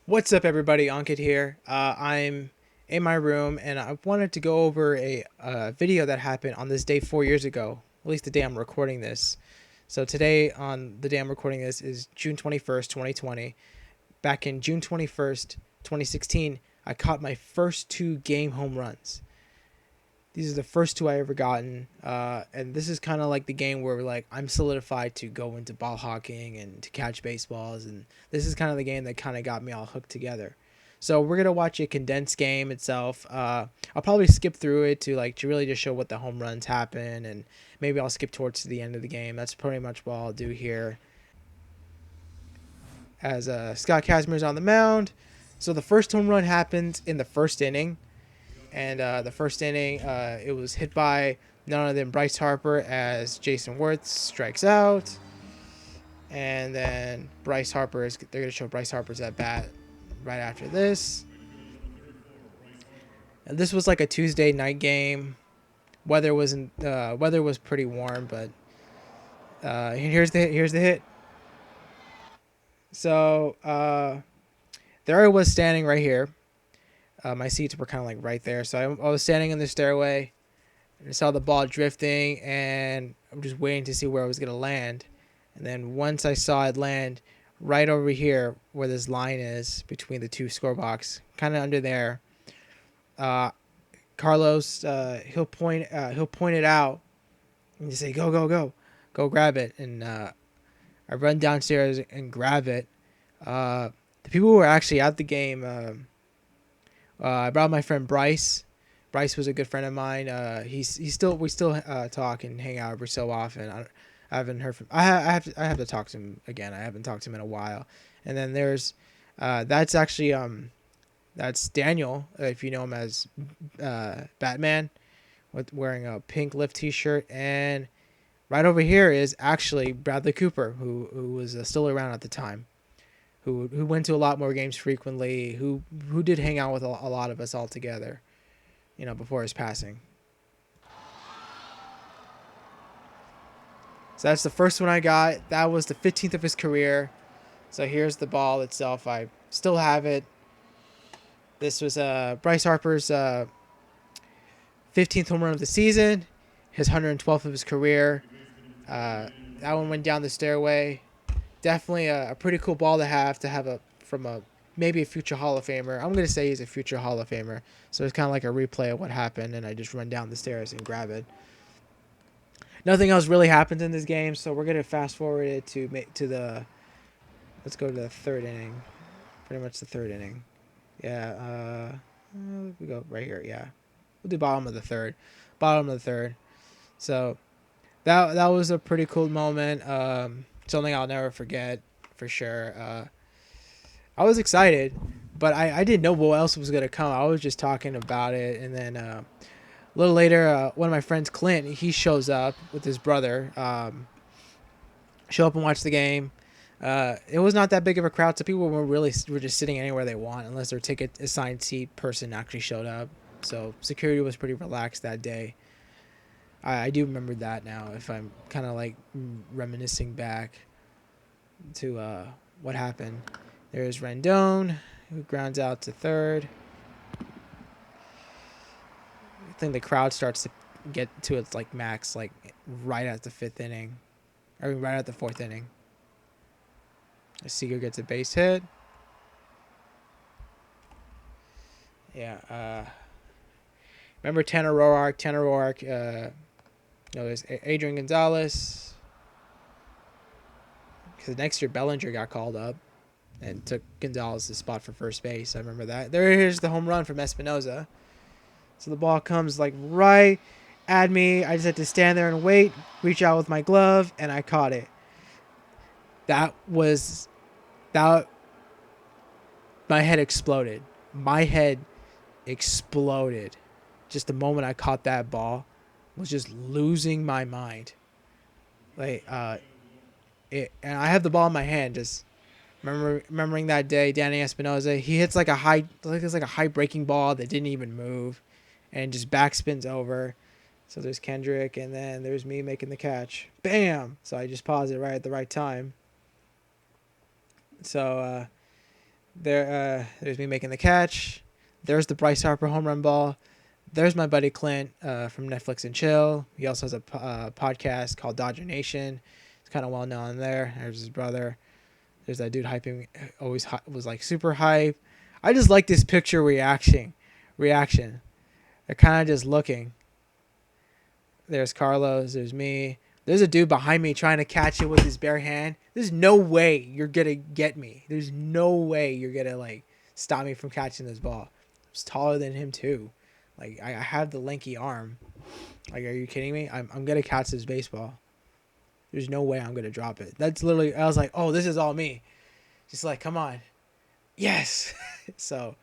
What's up, everybody? Ankit here. I'm in my room, and I wanted to go over a video that happened on this day 4 years ago. At least the day I'm recording this. So today, on the day I'm recording this, is June 21st, 2020. Back in June 21st, 2016, I caught my first two game home runs. These are the first two I ever gotten, and this is kind of like the game where like I'm solidified to go into ball hawking and to catch baseballs, and this is kind of the game that kind of got me all hooked together. So we're gonna watch a condensed game itself. I'll probably skip through it to really just show what the home runs happen, and maybe I'll skip towards the end of the game. That's pretty much what I'll do here. As Scott Kazmir's on the mound, so the first home run happens in the first inning. And the first inning, it was hit by none other than Bryce Harper as Jason Wirth strikes out. And then they're going to show Bryce Harper's at bat right after this. And this was like a Tuesday night game. Weather was pretty warm, but here's the hit. So there I was standing right here. My seats were kind of like right there, so I was standing in the stairway. I saw the ball drifting, and I'm just waiting to see where it was going to land. And then once I saw it land right over here where this line is between the two score box, kind of under there, uh, Carlos he'll point it out and just say go go go, go grab it. And I run downstairs and grab it. The people who were actually at the game, I brought my friend Bryce. Bryce was a good friend of mine. We still talk and hang out every so often. I haven't heard from. I have to talk to him again. I haven't talked to him in a while. And then there's that's actually that's Daniel, if you know him as Batman, with wearing a pink lift T-shirt. And right over here is actually Bradley Cooper, who was still around at the time, who went to a lot more games frequently, who did hang out with a lot of us all together, before his passing. So that's the first one I got. That was the 15th of his career. So here's the ball itself. I still have it. This was Bryce Harper's 15th home run of the season, his 112th of his career. That one went down the stairway. Definitely a pretty cool ball to have from a maybe a future Hall of Famer. I'm gonna say he's a future Hall of Famer. So it's kind of like a replay of what happened, and I just run down the stairs and grab it. Nothing else really happens in this game, so we're gonna fast forward it to the. Let's go to the third inning. Pretty much the third inning. Yeah. We go right here. Yeah. We'll do bottom of the third. Bottom of the third. So that was a pretty cool moment. Something I'll never forget for sure. I was excited, but I didn't know what else was gonna come. I was just talking about it, and then a little later, one of my friends, Clint, he shows up with his brother. Show up and watch the game. It was not that big of a crowd, so people were just sitting anywhere they want, unless their ticket assigned seat person actually showed up. So security was pretty relaxed that day. I do remember that now. If I'm kind of like reminiscing back to what happened. There's Rendon, who grounds out to third. I think the crowd starts to get to its like max, like right at the fifth inning. I mean, right at the fourth inning. Seager gets a base hit. Yeah. Remember Tanner Roark? There's Adrian Gonzalez. Because next year Bellinger got called up and took Gonzalez's spot for first base. I remember that. Here's the home run from Espinoza. So the ball comes like right at me. I just had to stand there and wait, reach out with my glove, and I caught it. That. My head exploded. My head exploded. Just the moment I caught that ball, was just losing my mind. Like and I have the ball in my hand. Just remembering that day, Danny Espinosa, he hits like it's like a high breaking ball that didn't even move, and just backspins over. So there's Kendrick, and then there's me making the catch. Bam! So I just paused it right at the right time. So There's me making the catch. There's the Bryce Harper home run ball. There's my buddy Clint from Netflix and Chill. He also has a podcast called Dodger Nation. It's kind of well known there. There's his brother. There's that dude hyping, always was like super hype. I just like this picture reaction. They're kind of just looking. There's Carlos. There's me. There's a dude behind me trying to catch it with his bare hand. There's no way you're gonna get me. There's no way you're gonna like stop me from catching this ball. I was taller than him too. Like I have the lanky arm. Like, are you kidding me? I'm gonna catch this baseball. There's no way I'm gonna drop it. That's literally. I was like, oh, this is all me. Just like, come on, yes. so,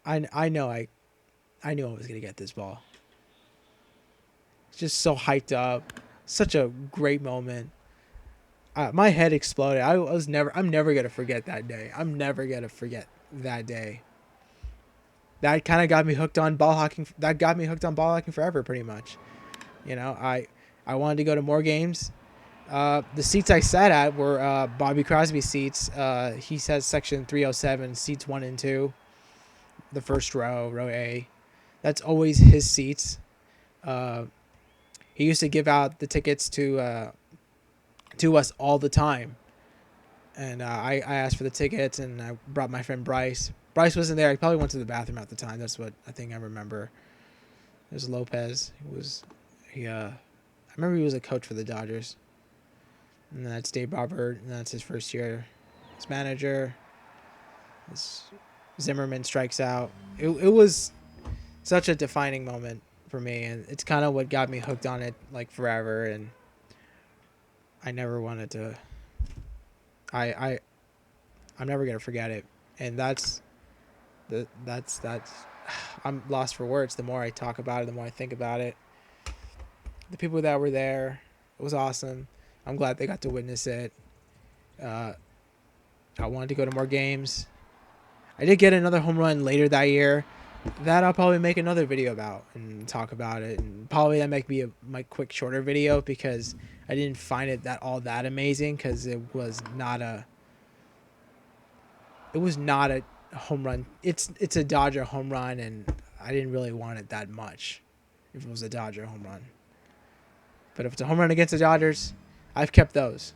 I know I knew I was gonna get this ball. Just so hyped up, such a great moment. My head exploded. I'm never gonna forget that day. I'm never gonna forget that day. That kind of got me hooked on ball hawking. That got me hooked on ball hawking forever, pretty much. You know, I wanted to go to more games. The seats I sat at were Bobby Crosby seats. He says section 307, seats 1 and 2, the first row A. That's always his seats. He used to give out the tickets to us all the time. And I asked for the tickets, and I brought my friend Bryce. Bryce wasn't there. He probably went to the bathroom at the time. That's what I think I remember. There's Lopez. I remember he was a coach for the Dodgers. And that's Dave Robert, and that's his first year as manager. Zimmerman strikes out. It was such a defining moment for me, and it's kind of what got me hooked on it like forever. And I never wanted to. I'm never gonna forget it, and that's. I'm lost for words. The more I talk about it, the more I think about it. The people that were there, it was awesome. I'm glad they got to witness it. I wanted to go to more games. I did get another home run later that year. That I'll probably make another video about and talk about it. And probably that might be my quick, shorter video because I didn't find it that amazing because it was not a home run. It's a Dodger home run, and I didn't really want it that much if it was a Dodger home run. But if it's a home run against the Dodgers, I've kept those.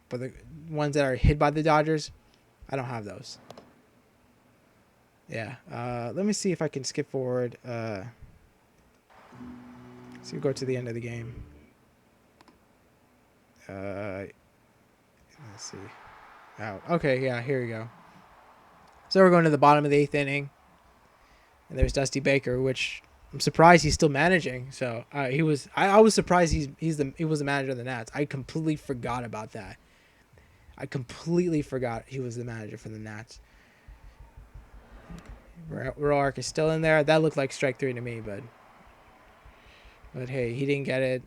But the ones that are hit by the Dodgers, I don't have those. Yeah. Let me see if I can skip forward. So we go to the end of the game. Let's see. Oh, okay. Yeah, here we go. So we're going to the bottom of the 8th inning. And there's Dusty Baker, which I'm surprised he's still managing. So I was surprised he was the manager of the Nats. I completely forgot about that. I completely forgot he was the manager for the Nats. Roark is still in there. That looked like strike 3 to me, but hey, he didn't get it.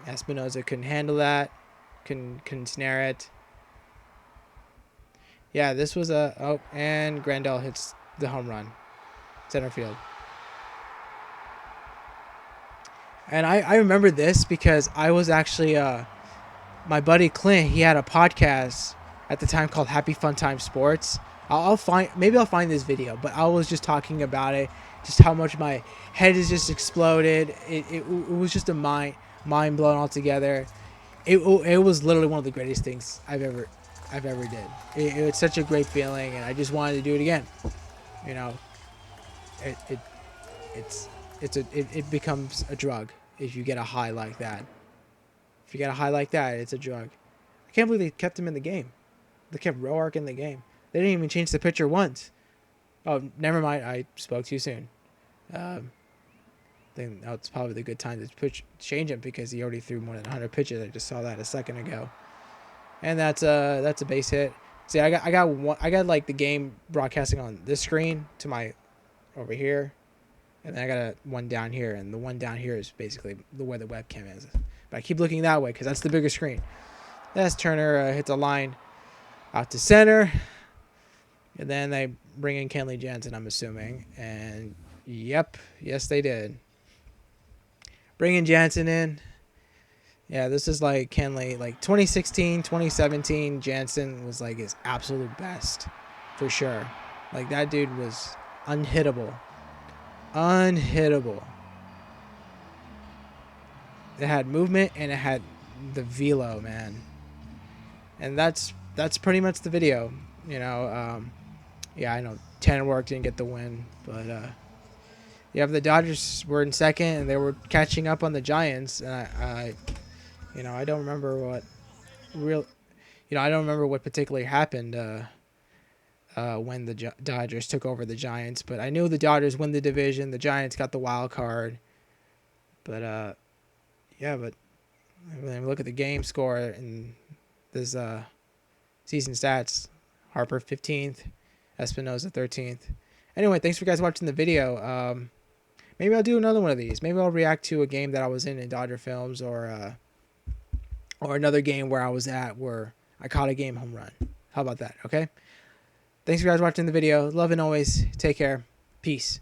Espinosa couldn't handle that. Couldn't snare it. Yeah, this was and Grandal hits the home run. Center field. And I remember this because I was actually my buddy Clint, he had a podcast at the time called Happy Fun Time Sports. I'll find this video, but I was just talking about it, just how much my head has just exploded. It was just a mind blown altogether. It was literally one of the greatest things I've ever did. It's such a great feeling, and I just wanted to do it again. You know, it becomes a drug if you get a high like that. If you get a high like that, it's a drug. I can't believe they kept him in the game. They kept Roark in the game. They didn't even change the pitcher once. Oh, never mind. I spoke too soon. I think that's probably the good time to change him because he already threw more than 100 pitches. I just saw that a second ago. And that's a base hit. See, I got like the game broadcasting on this screen to my over here, and then I got one down here, and the one down here is basically where the webcam is. But I keep looking that way because that's the bigger screen. As Turner hits a line out to center, and then they bring in Kenley Jansen, I'm assuming, and yes, they did. Bringing Jansen in, Yeah, this is like Kenley, like 2016, 2017. Jansen was like his absolute best, for sure. Like that dude was unhittable, unhittable. It had movement and it had the velo, man. And that's pretty much the video. You know, yeah, I know Tanner didn't get the win, but yeah, the Dodgers were in second and they were catching up on the Giants. And I don't remember what real, I don't remember what particularly happened when the Dodgers took over the Giants. But I knew the Dodgers win the division. The Giants got the wild card. But yeah, but when we look at the game score and this season stats, Harper 15th, Espinosa 13th. Anyway, thanks for guys watching the video. Maybe I'll do another one of these. Maybe I'll react to a game that I was in Dodger Films, or another game where I was at where I caught a game home run. How about that? Okay. Thanks for guys watching the video. Love and always. Take care. Peace.